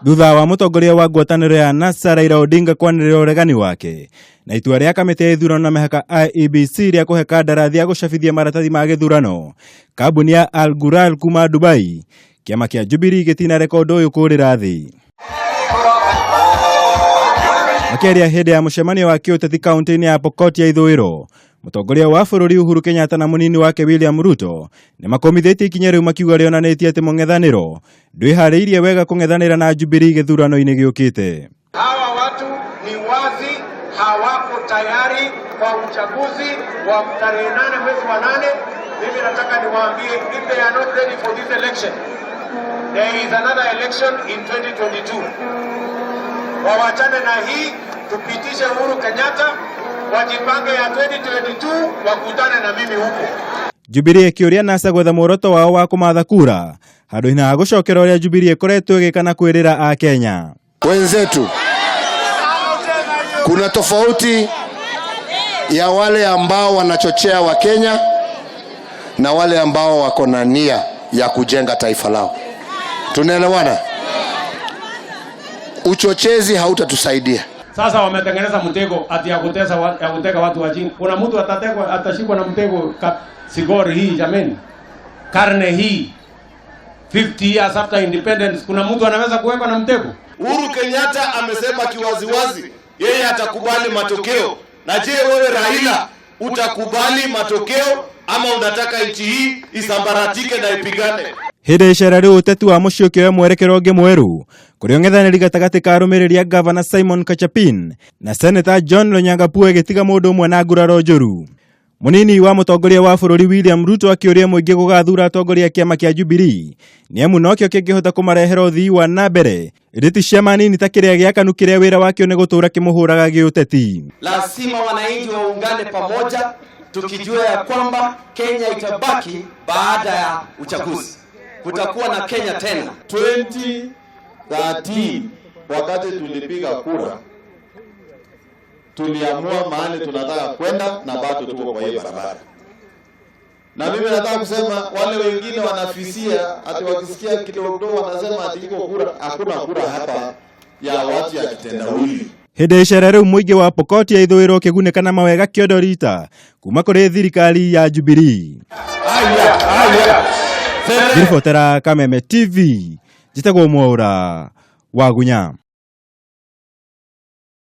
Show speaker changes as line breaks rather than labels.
Thutha wa mutongoria wa ngwatanĩro ya NASA Raila Odinga kwanĩrĩra ũregani wake na itua rĩa kamĩtĩ ya ithurano na mĩhaka IEBC rĩa kũhe kandarathi ya gũcabithia maratathi ma gĩthurano, kambuni ya Al Ghurair kuma Dubai, kĩama kĩa Jubilee gĩtinareka ũndũ ũyũ kũrĩra thĩ. Makĩaria hĩndĩ ya mũcemanio wa kĩũteti kaunti-inĩ ya Pokot ya ithũĩro, mutongoria wa bũrũri Uhuru Kenyatta na munini wake William Ruto nĩ makomithĩtie ikinya rĩu makiuga rĩonanĩtie atĩ mũng'ethanĩro ndwĩharĩirie wega kũng'ethanĩra na Jubilee gĩthurano-inĩ gĩũkĩte.
Hawa watu ni wazi hawako tayari kwa uchaguzi wa tarehe 8 mwezi wa 8. Mimi nataka niwaambie, if they are not ready for this election, there is another election in 2022. Wawachane na hii, tupitishe Uhuru Kenyatta, wajipange ya 2022 wakutane na mimi huko.
Jubilee ĩkĩũria NASA gwetha muoroto wao wa kũmatha kura handũ-inĩ ha gũcokera ũrĩa Jubilee ĩkoretwo ĩgĩka na kwĩrĩra a Kenya.
Wenzetu, kuna tofauti ya wale ambao wanachochea wa Kenya na wale ambao wako na nia ya kujenga taifa lao. Tunaelewana? Uchochezi hautatusaidia.
Sasa wametengeneza mtego ati ya kuteka watu wa chini. Kuna mtu atashikwa na mtego Sigori hii jameni. Karne hii 50 years after independence, kuna mtu anaweza kuwekwa na mtego?
Uhuru Kenyatta amesema kiwaziwazi yeye atakubali matokeo. Na je, wewe Raila utakubali matokeo ama unataka nchi hii isambaratike na ipigane?
Hĩndĩ icera rĩu ũteti wa mũciĩ ũkĩoya mwerekero ũngĩ mwerũ kũrĩ ũng'ethanĩri gatagatĩ ka arũmĩrĩri Governor Simon Kachapin na Senator John Lonyangapuo ĩgĩtiga mũndũ ũmwe na nguraro njũru. Munini wa mũtongoria wa bũrũri William Ruto akĩũria mũingĩ gũgathura atongoria kĩama kĩa Jubilee nĩamu nokĩo kĩngĩhota kũmarehera ũthii wa na mbere rĩti cia manini ta kĩrĩa gĩakanu kĩrĩa wĩra wakĩo nĩ gũtũũra kĩmũhũraga gĩũteti.
Lazima wananchi waungane pamoja, tukijua ya kwamba Kenya itabaki baada ya uchaguzi. Kutakuwa na Kenya tena.
2013 wakati tulipiga kura, tuliamua mahali tunataka kwenda na bado tuko kwa hiyo barabara. Na mimi nataka kusema wale wengine wanafisia ati wakisikia kidogo wanasema ati iko kura, hakuna kura hapa ya watu ya kitendawili.
Hĩndĩ icera rĩu mũingĩ wa Pokot ya ithũĩro ũkĩgunĩka na mawega kĩondorita kuma kũrĩ thirikari ya Jubilee. Ngĩribotera Kameme TV, njĩtagwo Mwaũra wa Gunya.